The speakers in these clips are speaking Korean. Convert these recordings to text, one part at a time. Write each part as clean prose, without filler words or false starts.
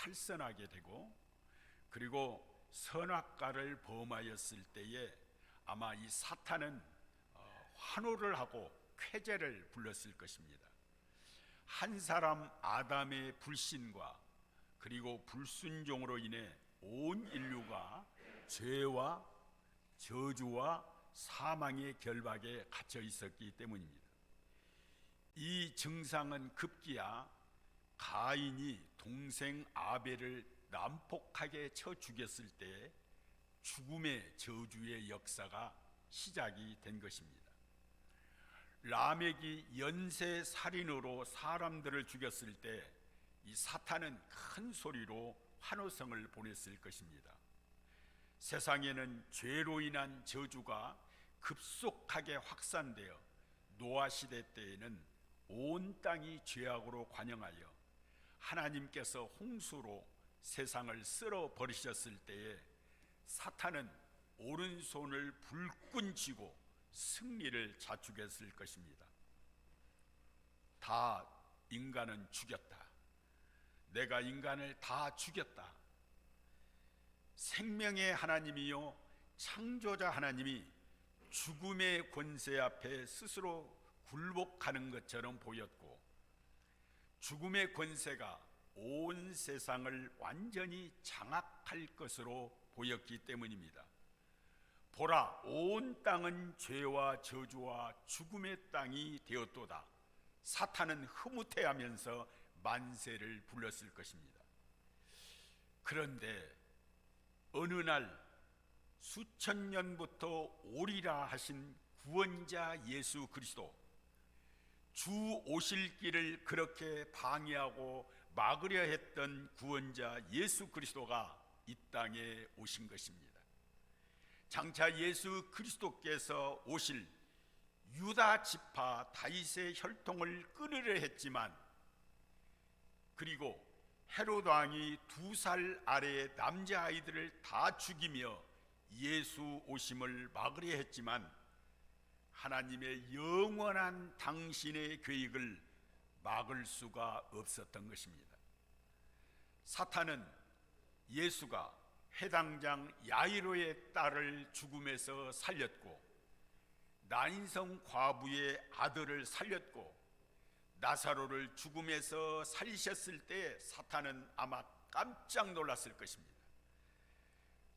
탈선하게 되고, 그리고 선악과를 범하였을 때에 아마 이 사탄은 환호를 하고 쾌재를 불렀을 것입니다. 한 사람 아담의 불신과 그리고 불순종으로 인해 온 인류가 죄와 저주와 사망의 결박에 갇혀 있었기 때문입니다. 이 증상은 급기야 가인이 동생 아벨을 난폭하게 쳐 죽였을 때 죽음의 저주의 역사가 시작이 된 것입니다. 라멕이 연쇄 살인으로 사람들을 죽였을 때 이 사탄은 큰 소리로 환호성을 보냈을 것입니다. 세상에는 죄로 인한 저주가 급속하게 확산되어 노아 시대 때에는 온 땅이 죄악으로 관영하여 하나님께서 홍수로 세상을 쓸어 버리셨을 때에 사탄은 오른손을 불끈 쥐고 승리를 자축했을 것입니다. 다 인간은 죽였다. 내가 인간을 다 죽였다. 생명의 하나님이요 창조자 하나님이 죽음의 권세 앞에 스스로 굴복하는 것처럼 보였고, 죽음의 권세가 온 세상을 완전히 장악할 것으로 보였기 때문입니다. 보라, 온 땅은 죄와 저주와 죽음의 땅이 되었도다. 사탄은 흐뭇해하면서 만세를 불렀을 것입니다. 그런데 어느 날 수천 년부터 오리라 하신 구원자 예수 그리스도, 주 오실 길을 그렇게 방해하고 막으려 했던 구원자 예수 그리스도가 이 땅에 오신 것입니다. 장차 예수 그리스도께서 오실 유다 지파 다윗의 혈통을 끊으려 했지만, 그리고 헤롯 왕이 2살 아래의 남자아이들을 다 죽이며 예수 오심을 막으려 했지만, 하나님의 영원한 당신의 계획을 막을 수가 없었던 것입니다. 사탄은 예수가 회당장 야이로의 딸을 죽음에서 살렸고, 나인성 과부의 아들을 살렸고, 나사로를 죽음에서 살리셨을 때 사탄은 아마 깜짝 놀랐을 것입니다.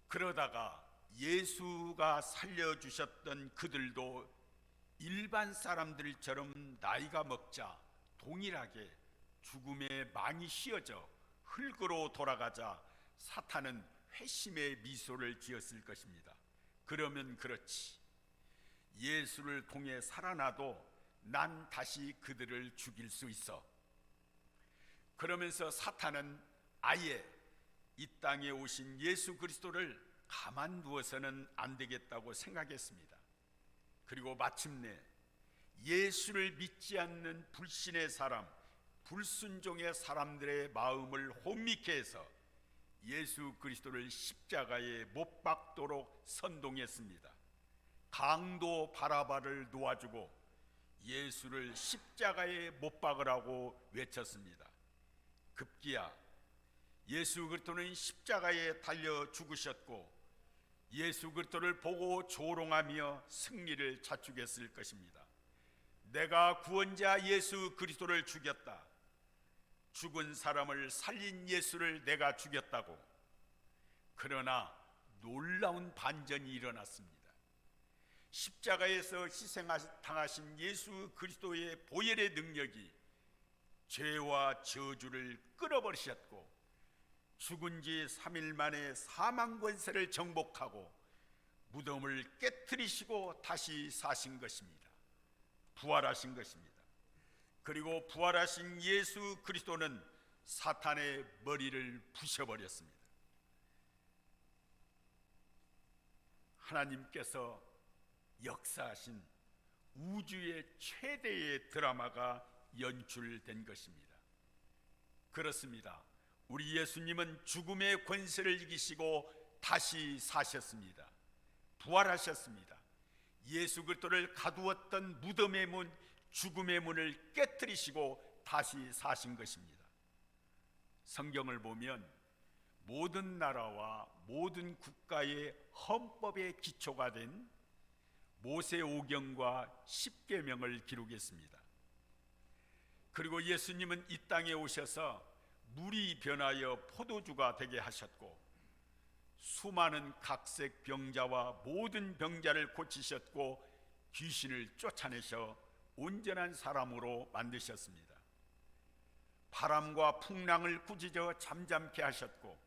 그러다가 예수가 살려주셨던 그들도 일반 사람들처럼 나이가 먹자 동일하게 죽음의 망이 씌어져 흙으로 돌아가자 사탄은 회심의 미소를 지었을 것입니다. 그러면 그렇지, 예수를 통해 살아나도 난 다시 그들을 죽일 수 있어. 그러면서 사탄은 아예 이 땅에 오신 예수 그리스도를 가만두어서는 안 되겠다고 생각했습니다. 그리고 마침내 예수를 믿지 않는 불신의 사람, 불순종의 사람들의 마음을 혼미케 해서 예수 그리스도를 십자가에 못 박도록 선동했습니다. 강도 바라바를 놓아주고 예수를 십자가에 못 박으라고 외쳤습니다. 급기야 예수 그리스도는 십자가에 달려 죽으셨고, 예수 그리스도를 보고 조롱하며 승리를 자축했을 것입니다. 내가 구원자 예수 그리스도를 죽였다. 죽은 사람을 살린 예수를 내가 죽였다고. 그러나 놀라운 반전이 일어났습니다. 십자가에서 희생당하신 예수 그리스도의 보혈의 능력이 죄와 저주를 끌어버리셨고, 죽은 지 3일 만에 사망 권세를 정복하고 무덤을 깨트리시고 다시 사신 것입니다. 부활하신 것입니다. 그리고 부활하신 예수 그리스도는 사탄의 머리를 부셔버렸습니다. 하나님께서 역사하신 우주의 최대의 드라마가 연출된 것입니다. 그렇습니다. 우리 예수님은 죽음의 권세를 이기시고 다시 사셨습니다. 부활하셨습니다. 예수 그리스도를 가두었던 무덤의 문, 죽음의 문을 깨뜨리시고 다시 사신 것입니다. 성경을 보면 모든 나라와 모든 국가의 헌법의 기초가 된 모세오경과 십계명을 기록했습니다. 그리고 예수님은 이 땅에 오셔서 물이 변하여 포도주가 되게 하셨고, 수많은 각색 병자와 모든 병자를 고치셨고, 귀신을 쫓아내셔 온전한 사람으로 만드셨습니다. 바람과 풍랑을 꾸짖어 잠잠케 하셨고,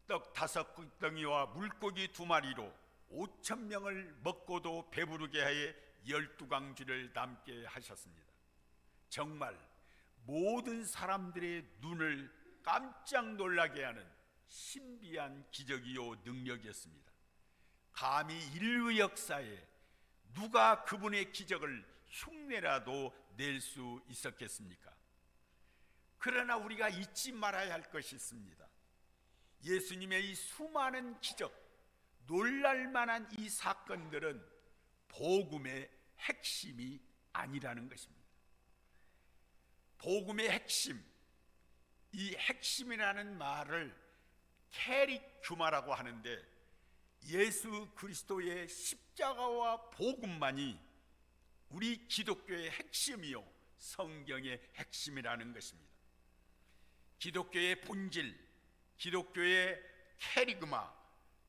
떡 5덩이와 물고기 2마리로 5,000명을 먹고도 배부르게 하여 12강쥐를 남게 하셨습니다. 정말 모든 사람들의 눈을 깜짝 놀라게 하는 신비한 기적이요 능력이었습니다. 감히 인류 역사에 누가 그분의 기적을 흉내라도 낼 수 있었겠습니까? 그러나 우리가 잊지 말아야 할 것이 있습니다. 예수님의 이 수많은 기적, 놀랄만한 이 사건들은 복음의 핵심이 아니라는 것입니다. 복음의 핵심, 이 핵심이라는 말을 캐리큐마라고 하는데, 예수 그리스도의 십자가와 복음만이 우리 기독교의 핵심이요 성경의 핵심이라는 것입니다. 기독교의 본질, 기독교의 캐리그마,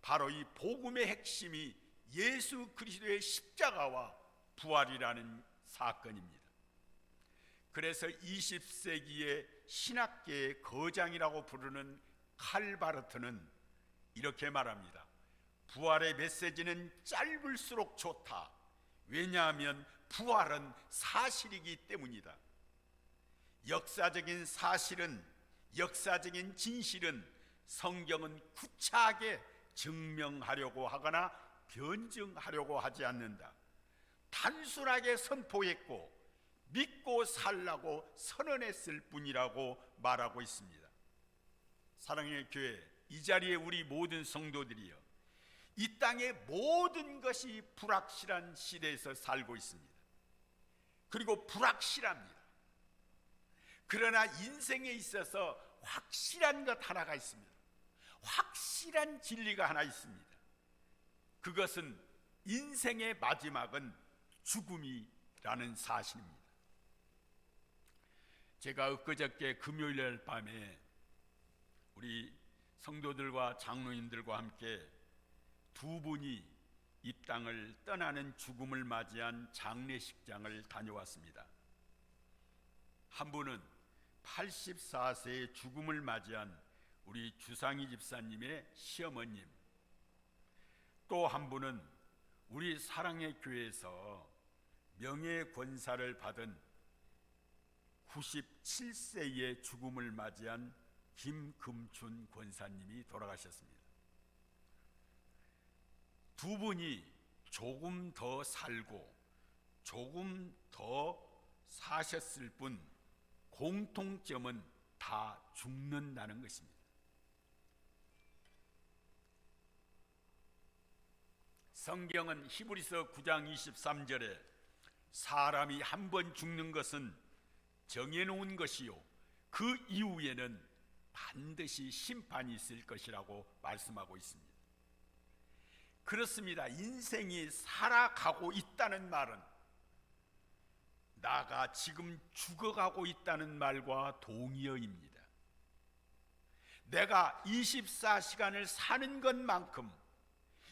바로 이 복음의 핵심이 예수 그리스도의 십자가와 부활이라는 사건입니다. 그래서 20세기의 신학계의 거장이라고 부르는 칼바르트는 이렇게 말합니다. 부활의 메시지는 짧을수록 좋다. 왜냐하면 부활은 사실이기 때문이다. 역사적인 사실은, 역사적인 진실은 성경은 구차하게 증명하려고 하거나 변증하려고 하지 않는다. 단순하게 선포했고 믿고 살라고 선언했을 뿐이라고 말하고 있습니다. 사랑의 교회, 이 자리에 우리 모든 성도들이요, 이 땅의 모든 것이 불확실한 시대에서 살고 있습니다. 그리고 불확실합니다. 그러나 인생에 있어서 확실한 것 하나가 있습니다. 확실한 진리가 하나 있습니다. 그것은 인생의 마지막은 죽음이라는 사실입니다. 제가 엊그저께 금요일 밤에 우리 성도들과 장로님들과 함께 두 분이 이 땅을 떠나는 죽음을 맞이한 장례식장을 다녀왔습니다. 한 분은 84세의 죽음을 맞이한 우리 주상희 집사님의 시어머님, 또 한 분은 우리 사랑의 교회에서 명예권사를 받은 97세의 죽음을 맞이한 김금춘 권사님이 돌아가셨습니다. 두 분이 조금 더 살고 조금 더 사셨을 뿐 공통점은 다 죽는다는 것입니다. 성경은 히브리서 9장 23절에 사람이 한 번 죽는 것은 정해놓은 것이요 그 이후에는 반드시 심판이 있을 것이라고 말씀하고 있습니다. 그렇습니다. 인생이 살아가고 있다는 말은 나가 지금 죽어가고 있다는 말과 동의어입니다. 내가 24시간을 사는 것만큼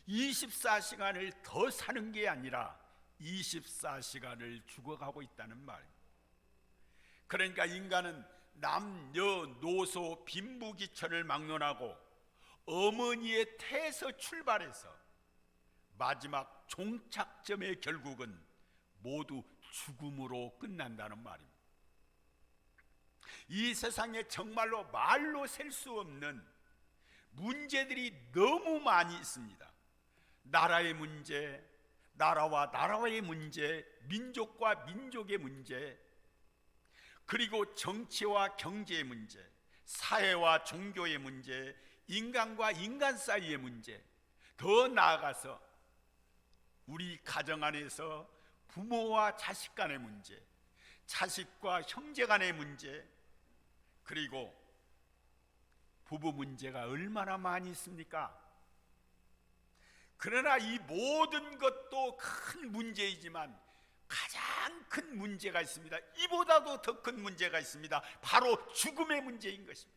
24시간을 더 사는 게 아니라 24시간을 죽어가고 있다는 말입니다. 그러니까 인간은 남녀노소 빈부귀천을 막론하고 어머니의 태에서 출발해서 마지막 종착점의 결국은 모두 죽음으로 끝난다는 말입니다. 이 세상에 정말로 말로 셀 수 없는 문제들이 너무 많이 있습니다. 나라의 문제, 나라와 나라의 문제, 민족과 민족의 문제, 그리고 정치와 경제의 문제, 사회와 종교의 문제, 인간과 인간 사이의 문제, 더 나아가서 우리 가정 안에서 부모와 자식 간의 문제, 자식과 형제 간의 문제, 그리고 부부 문제가 얼마나 많이 있습니까? 그러나 이 모든 것도 큰 문제이지만 가장 큰 문제가 있습니다. 이보다도 더 큰 문제가 있습니다. 바로 죽음의 문제인 것입니다.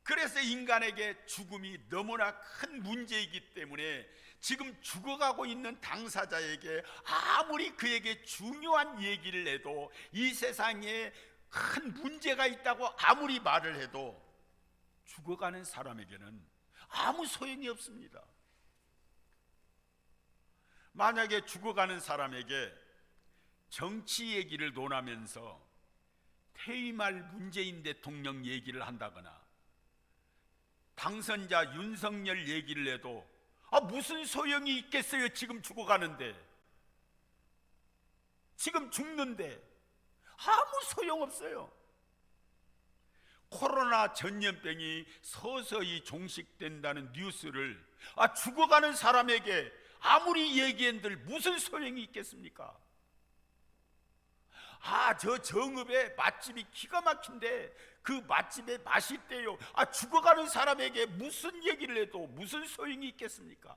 그래서 인간에게 죽음이 너무나 큰 문제이기 때문에 지금 죽어가고 있는 당사자에게 아무리 그에게 중요한 얘기를 해도, 이 세상에 큰 문제가 있다고 아무리 말을 해도 죽어가는 사람에게는 아무 소용이 없습니다. 만약에 죽어가는 사람에게 정치 얘기를 논하면서 퇴임할 문재인 대통령 얘기를 한다거나 당선자 윤석열 얘기를 해도 무슨 소용이 있겠어요? 지금 죽어가는데, 지금 죽는데 아무 소용없어요. 코로나 전염병이 서서히 종식된다는 뉴스를 죽어가는 사람에게 아무리 얘기한들 무슨 소용이 있겠습니까? 저 정읍에 맛집이 기가 막힌데 그 맛집에 맛있대요. 죽어가는 사람에게 무슨 얘기를 해도 무슨 소용이 있겠습니까?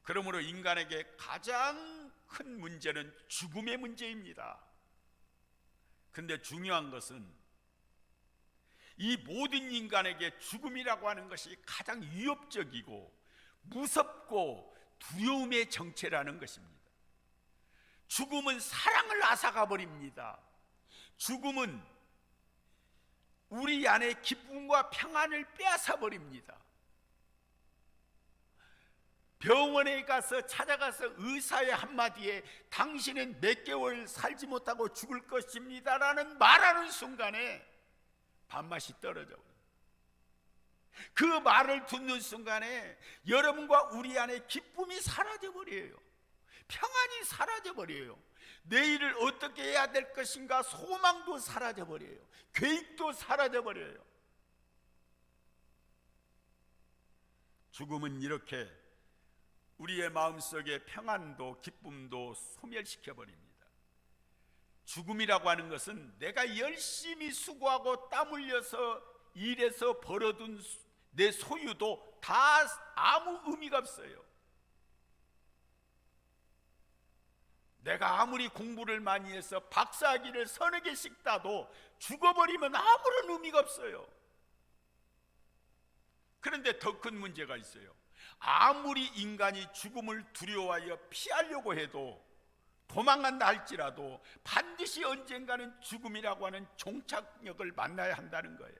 그러므로 인간에게 가장 큰 문제는 죽음의 문제입니다. 근데 중요한 것은 이 모든 인간에게 죽음이라고 하는 것이 가장 위협적이고 무섭고 두려움의 정체라는 것입니다. 죽음은 사랑을 앗아가 버립니다. 죽음은 우리 안에 기쁨과 평안을 빼앗아 버립니다. 병원에 가서 찾아가서 의사의 한마디에 당신은 몇 개월 살지 못하고 죽을 것입니다 라는 말하는 순간에 밥맛이 떨어져 버려요. 그 말을 듣는 순간에 여러분과 우리 안에 기쁨이 사라져 버려요. 평안이 사라져 버려요. 내일을 어떻게 해야 될 것인가 소망도 사라져 버려요. 계획도 사라져 버려요. 죽음은 이렇게 우리의 마음속에 평안도 기쁨도 소멸시켜 버립니다. 죽음이라고 하는 것은 내가 열심히 수고하고 땀 흘려서 일해서 벌어둔 내 소유도 다 아무 의미가 없어요. 내가 아무리 공부를 많이 해서 박사학위를 서너 개씩 따도 죽어버리면 아무런 의미가 없어요. 그런데 더 큰 문제가 있어요. 아무리 인간이 죽음을 두려워하여 피하려고 해도, 도망간다 할지라도 반드시 언젠가는 죽음이라고 하는 종착역을 만나야 한다는 거예요.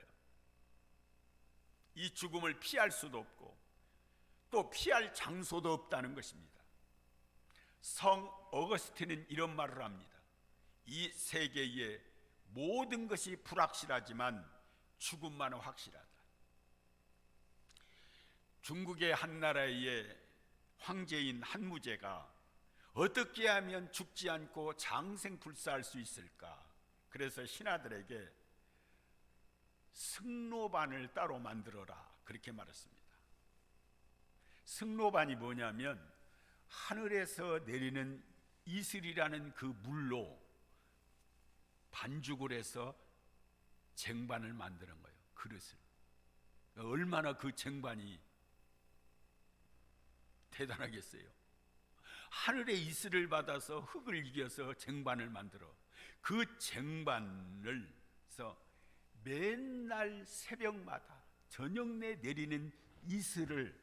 이 죽음을 피할 수도 없고 또 피할 장소도 없다는 것입니다. 성 어거스틴은 이런 말을 합니다. 이 세계의 모든 것이 불확실하지만 죽음만은 확실하다. 중국의 한 나라의 황제인 한무제가 어떻게 하면 죽지 않고 장생불사할 수 있을까? 그래서 신하들에게 승로반을 따로 만들어라, 그렇게 말했습니다. 승로반이 뭐냐면 하늘에서 내리는 이슬이라는 그 물로 반죽을 해서 쟁반을 만드는 거예요. 그릇을. 얼마나 그 쟁반이 대단하겠어요. 하늘의 이슬을 받아서 흙을 이겨서 쟁반을 만들어 그 쟁반을 서 맨날 새벽마다 저녁 내 내리는 이슬을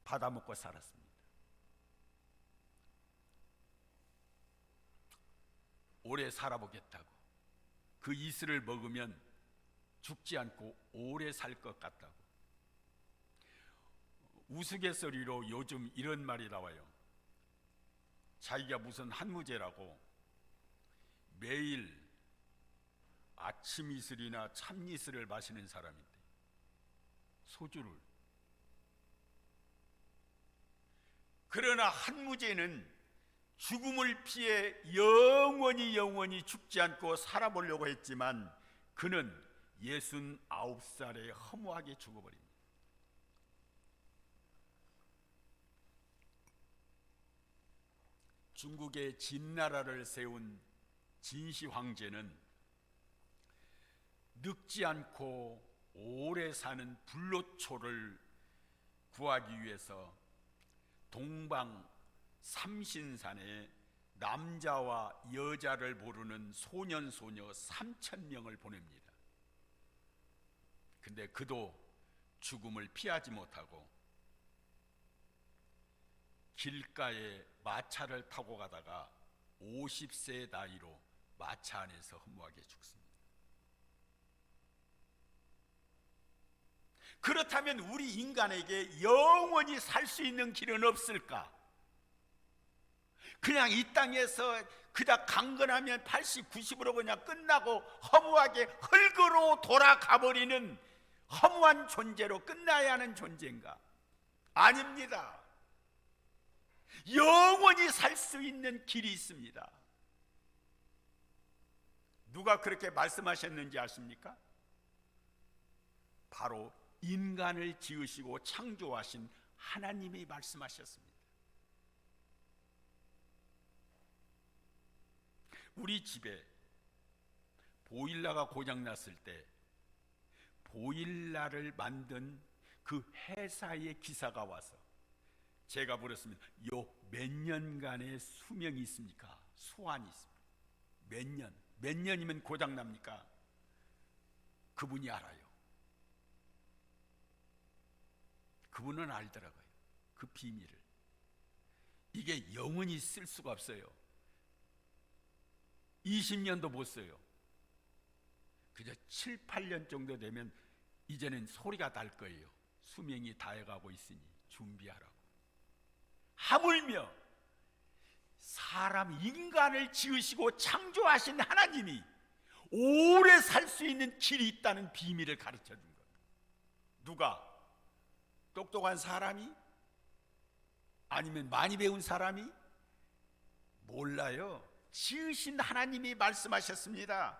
받아먹고 살았습니다. 오래 살아보겠다고, 그 이슬을 먹으면 죽지 않고 오래 살 것 같다고. 우스갯소리로 요즘 이런 말이 나와요. 자기가 무슨 한무제라고 매일 아침 이슬이나 참 이슬을 마시는 사람인데, 소주를. 그러나 한무제는 죽음을 피해 영원히 죽지 않고 살아보려고 했지만 그는 69살에 허무하게 죽어버립니다. 중국의 진나라를 세운 진시 황제는 늙지 않고 오래 사는 불로초를 구하기 위해서 동방 삼신산에 남자와 여자를 모르는 소년 소녀 3,000명을 보냅니다. 근데 그도 죽음을 피하지 못하고 길가에 마차를 타고 가다가 50세 나이로 마차 안에서 허무하게 죽습니다. 그렇다면 우리 인간에게 영원히 살 수 있는 길은 없을까? 그냥 이 땅에서 그냥 강건하면 80, 90으로 그냥 끝나고 허무하게 흙으로 돌아가버리는 허무한 존재로 끝나야 하는 존재인가? 아닙니다. 영원히 살 수 있는 길이 있습니다. 누가 그렇게 말씀하셨는지 아십니까? 바로 인간을 지으시고 창조하신 하나님이 말씀하셨습니다. 우리 집에 보일러가 고장났을 때 보일러를 만든 그 회사의 기사가 와서 제가 물었습니다. 요 몇 년간의 수명이 있습니까? 소환이 있습니다. 몇 년이면 고장납니까? 그분이 알아요. 그분은 알더라고요. 그 비밀을. 이게 영원히 쓸 수가 없어요. 20년도 못 써요. 그저 7, 8년 정도 되면 이제는 소리가 날 거예요. 수명이 다해가고 있으니 준비하라고. 하물며 사람 인간을 지으시고 창조하신 하나님이 오래 살 수 있는 길이 있다는 비밀을 가르쳐 준 겁니다. 누가? 똑똑한 사람이? 아니면 많이 배운 사람이? 몰라요. 지으신 하나님이 말씀하셨습니다.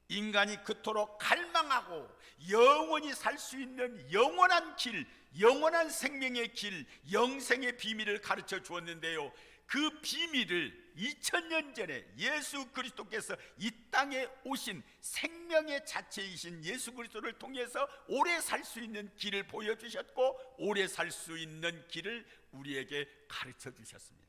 인간이 그토록 갈망하고 영원히 살 수 있는 영원한 길, 영원한 생명의 길, 영생의 비밀을 가르쳐 주었는데요, 그 비밀을 2000년 전에 예수 그리스도께서 이 땅에 오신 생명의 자체이신 예수 그리스도를 통해서 오래 살 수 있는 길을 보여주셨고, 오래 살 수 있는 길을 우리에게 가르쳐 주셨습니다.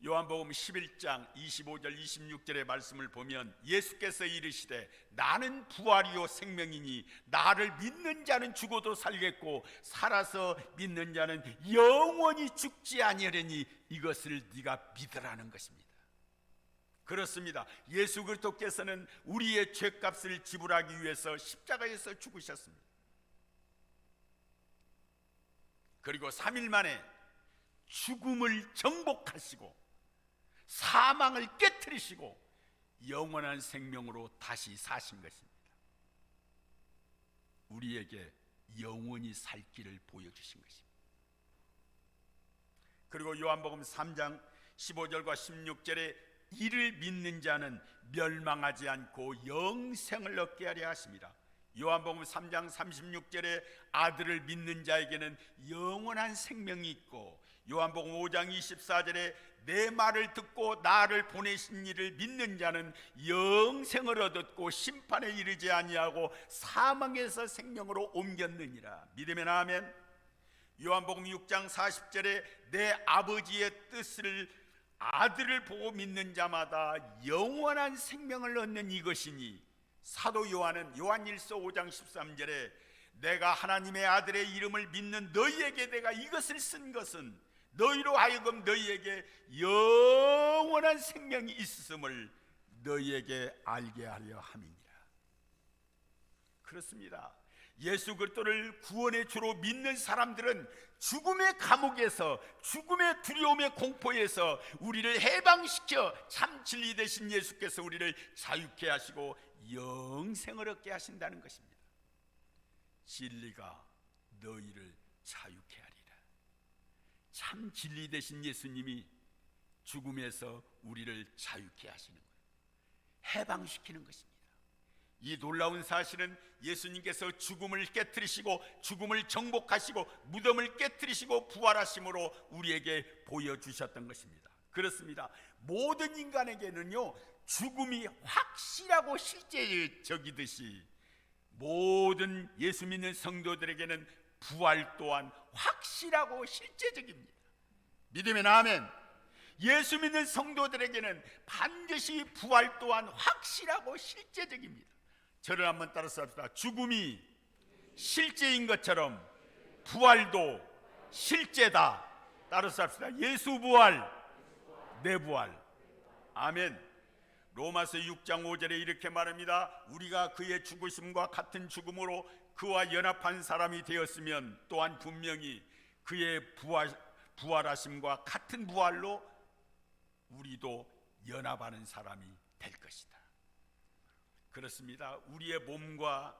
요한복음 11장 25절 26절의 말씀을 보면 예수께서 이르시되 나는 부활이요 생명이니 나를 믿는 자는 죽어도 살겠고 살아서 믿는 자는 영원히 죽지 아니하리니 이것을 네가 믿으라는 것입니다. 그렇습니다. 예수 그리스도께서는 우리의 죄값을 지불하기 위해서 십자가에서 죽으셨습니다. 그리고 3일 만에 죽음을 정복하시고 사망을 깨트리시고 영원한 생명으로 다시 사신 것입니다. 우리에게 영원히 살 길을 보여주신 것입니다. 그리고 요한복음 3장 15절과 16절에 이를 믿는 자는 멸망하지 않고 영생을 얻게 하려 하십니다. 요한복음 3장 36절에 아들을 믿는 자에게는 영원한 생명이 있고, 요한복음 5장 24절에 내 말을 듣고 나를 보내신 이를 믿는 자는 영생을 얻었고 심판에 이르지 아니하고 사망에서 생명으로 옮겼느니라. 믿으면 아멘. 요한복음 6장 40절에 내 아버지의 뜻을 아들을 보고 믿는 자마다 영원한 생명을 얻는 이것이니, 사도 요한은 요한일서 5장 13절에 내가 하나님의 아들의 이름을 믿는 너희에게 내가 이것을 쓴 것은 너희로 하여금 너희에게 영원한 생명이 있음을 너희에게 알게 하려 함이니라. 그렇습니다. 예수 그리스도를 구원의 주로 믿는 사람들은 죽음의 감옥에서, 죽음의 두려움의 공포에서 우리를 해방시켜 참 진리 되신 예수께서 우리를 자유케 하시고 영생을 얻게 하신다는 것입니다. 진리가 너희를 자유케 하리라. 참 진리 되신 예수님이 죽음에서 우리를 자유케 하시는 거예요. 해방시키는 것입니다. 이 놀라운 사실은 예수님께서 죽음을 깨트리시고 죽음을 정복하시고 무덤을 깨트리시고 부활하심으로 우리에게 보여주셨던 것입니다. 그렇습니다. 모든 인간에게는요, 죽음이 확실하고 실제적이듯이 모든 예수 믿는 성도들에게는 부활 또한 확실하고 실제적입니다. 믿으면 아멘. 예수 믿는 성도들에게는 반드시 부활 또한 확실하고 실제적입니다. 저를 한번 따라서 합시다. 죽음이 실제인 것처럼 부활도 실제다. 따라서 합시다. 예수 부활, 내 부활. 아멘. 로마서 6장 5절에 이렇게 말합니다. 우리가 그의 죽으심과 같은 죽음으로 그와 연합한 사람이 되었으면 또한 분명히 그의 부활하심과 같은 부활로 우리도 연합하는 사람이 될 것이다. 그렇습니다. 우리의 몸과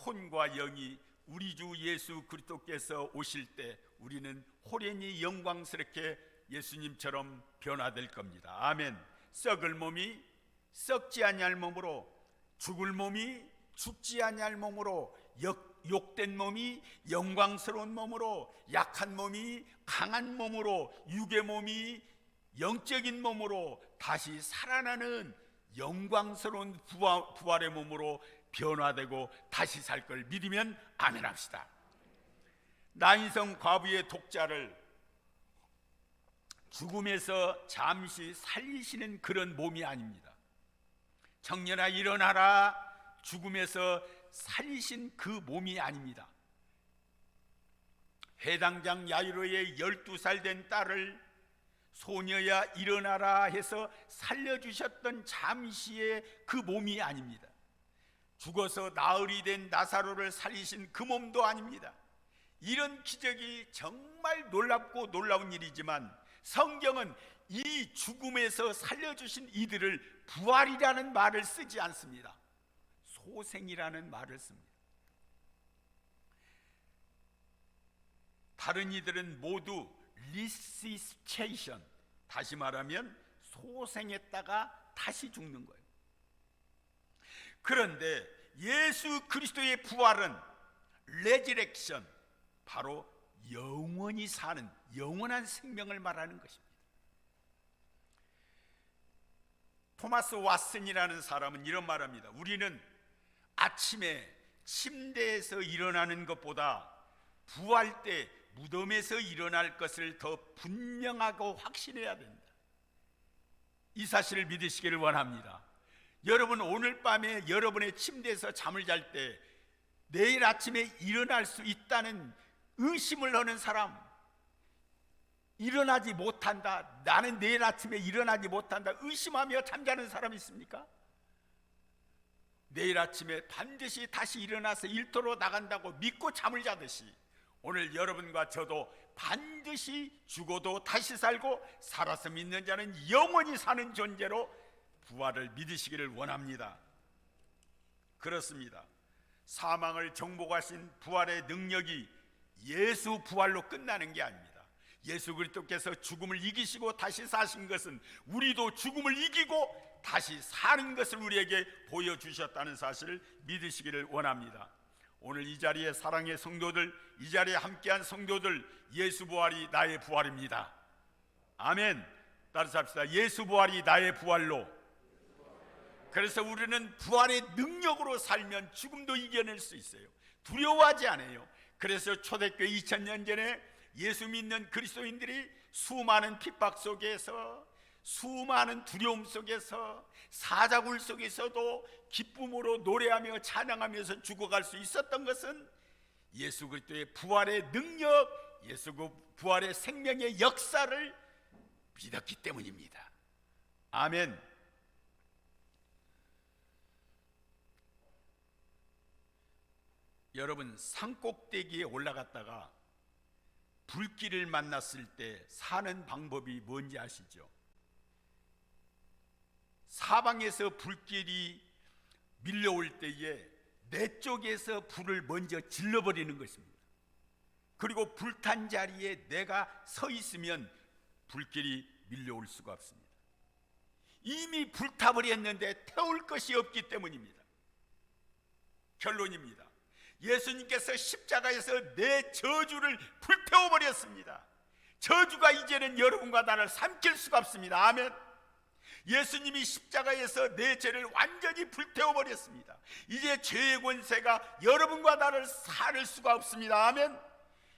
혼과 영이 우리 주 예수 그리스도께서 오실 때 우리는 호련히 영광스럽게 예수님처럼 변화될 겁니다. 아멘. 썩을 몸이 썩지 아니할 몸으로, 죽을 몸이 죽지 아니할 몸으로, 욕된 몸이 영광스러운 몸으로, 약한 몸이 강한 몸으로, 육의 몸이 영적인 몸으로 다시 살아나는 영광스러운 부활의 몸으로 변화되고 다시 살 걸 믿으면 아멘 합시다. 나인성 과부의 독자를 죽음에서 잠시 살리시는 그런 몸이 아닙니다. 청년아 일어나라, 죽음에서 살리신 그 몸이 아닙니다. 회당장 야이로의 12살 된 딸을 소녀야 일어나라 해서 살려주셨던 잠시의 그 몸이 아닙니다. 죽어서 나흘이 된 나사로를 살리신 그 몸도 아닙니다. 이런 기적이 정말 놀랍고 놀라운 일이지만 성경은 이 죽음에서 살려주신 이들을 부활이라는 말을 쓰지 않습니다. 소생이라는 말을 씁니다. 다른 이들은 모두 리시스테이션, 다시 말하면 소생했다가 다시 죽는 거예요. 그런데 예수 그리스도의 부활은 레지렉션, 바로 영원히 사는 영원한 생명을 말하는 것입니다. 토마스 왓슨이라는 사람은 이런 말합니다. 우리는 아침에 침대에서 일어나는 것보다 부활 때 무덤에서 일어날 것을 더 분명하고 확신해야 된다. 이 사실을 믿으시기를 원합니다. 여러분, 오늘 밤에 여러분의 침대에서 잠을 잘 때 내일 아침에 일어날 수 있다는 의심을 하는 사람, 일어나지 못한다, 나는 내일 아침에 일어나지 못한다 의심하며 잠자는 사람 있습니까? 내일 아침에 반드시 다시 일어나서 일터로 나간다고 믿고 잠을 자듯이 오늘 여러분과 저도 반드시 죽어도 다시 살고 살아서 믿는 자는 영원히 사는 존재로 부활을 믿으시기를 원합니다. 그렇습니다. 사망을 정복하신 부활의 능력이 예수 부활로 끝나는 게 아닙니다. 예수 그리스도께서 죽음을 이기시고 다시 사신 것은 우리도 죽음을 이기고 다시 사는 것을 우리에게 보여주셨다는 사실을 믿으시기를 원합니다. 오늘 이 자리에 사랑의 성도들, 이 자리에 함께한 성도들, 예수 부활이 나의 부활입니다. 아멘. 따라서 합시다. 예수 부활이 나의 부활로. 그래서 우리는 부활의 능력으로 살면 죽음도 이겨낼 수 있어요. 두려워하지 않아요. 그래서 초대교회 2000년 전에 예수 믿는 그리스도인들이 수많은 핍박 속에서, 수많은 두려움 속에서, 사자굴 속에서도 기쁨으로 노래하며 찬양하면서 죽어갈 수 있었던 것은 예수 그리스도의 부활의 능력, 예수 부활의 생명의 역사를 믿었기 때문입니다. 아멘. 여러분, 산꼭대기에 올라갔다가 불길을 만났을 때 사는 방법이 뭔지 아시죠? 사방에서 불길이 밀려올 때에 내 쪽에서 불을 먼저 질러버리는 것입니다. 그리고 불탄 자리에 내가 서 있으면 불길이 밀려올 수가 없습니다. 이미 불타버렸는데 태울 것이 없기 때문입니다. 결론입니다. 예수님께서 십자가에서 내 저주를 불태워버렸습니다. 저주가 이제는 여러분과 나를 삼킬 수가 없습니다. 아멘. 예수님이 십자가에서 내 죄를 완전히 불태워버렸습니다. 이제 죄의 권세가 여러분과 나를 살을 수가 없습니다. 아멘.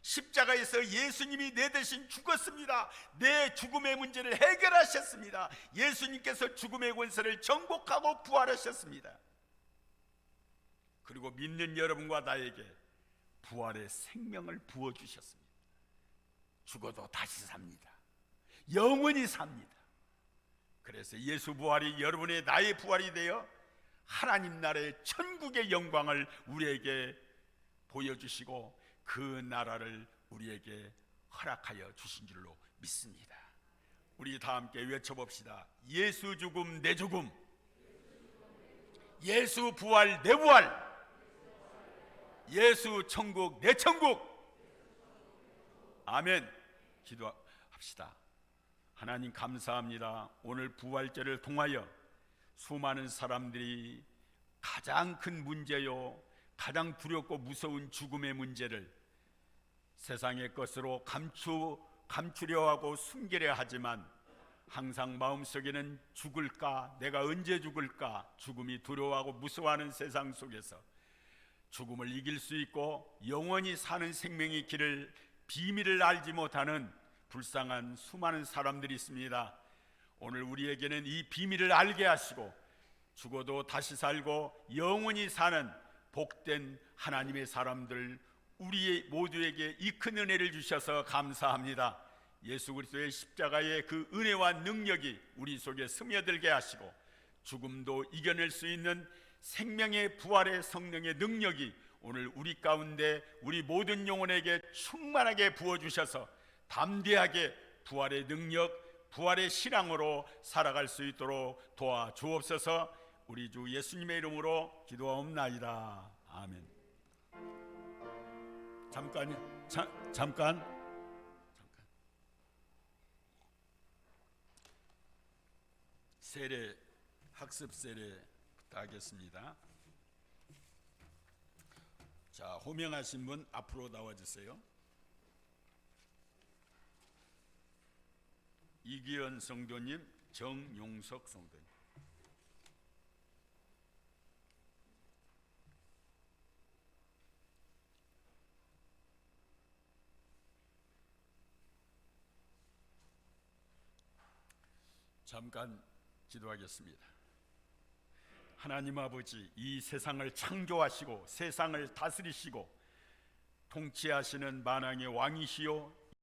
십자가에서 예수님이 내 대신 죽었습니다. 내 죽음의 문제를 해결하셨습니다. 예수님께서 죽음의 권세를 정복하고 부활하셨습니다. 그리고 믿는 여러분과 나에게 부활의 생명을 부어주셨습니다. 죽어도 다시 삽니다. 영원히 삽니다. 그래서 예수 부활이 여러분의 나의 부활이 되어 하나님 나라의 천국의 영광을 우리에게 보여주시고 그 나라를 우리에게 허락하여 주신 줄로 믿습니다. 우리 다 함께 외쳐봅시다. 예수 죽음 내 죽음, 예수 부활 내 부활, 예수 천국 내 천국. 아멘. 기도합시다. 하나님 감사합니다. 오늘 부활절을 통하여 수많은 사람들이 가장 큰 문제요, 가장 두렵고 무서운 죽음의 문제를 세상의 것으로 감추려 하고 숨기려 하지만 항상 마음속에는 죽을까, 내가 언제 죽을까, 죽음이 두려워하고 무서워하는 세상 속에서 죽음을 이길 수 있고 영원히 사는 생명의 길을, 비밀을 알지 못하는 불쌍한 수많은 사람들이 있습니다. 오늘 우리에게는 이 비밀을 알게 하시고 죽어도 다시 살고 영원히 사는 복된 하나님의 사람들, 우리 모두에게 이 큰 은혜를 주셔서 감사합니다. 예수 그리스도의 십자가의 그 은혜와 능력이 우리 속에 스며들게 하시고 죽음도 이겨낼 수 있는 생명의 부활의 성령의 능력이 오늘 우리 가운데 우리 모든 영혼에게 충만하게 부어주셔서 담대하게 부활의 능력, 부활의 신앙으로 살아갈 수 있도록 도와주옵소서. 우리 주 예수님의 이름으로 기도하옵나이다. 아멘. 잠깐. 세례, 학습 세례 부탁하겠습니다. 자, 호명하신 분 앞으로 나와주세요. 이기현 성도님, 정용석 성도님. 잠깐 기도하겠습니다. 하나님 아버지, 이 세상을 창조하시고 세상을 다스리시고 통치하시는 만왕의 왕이시요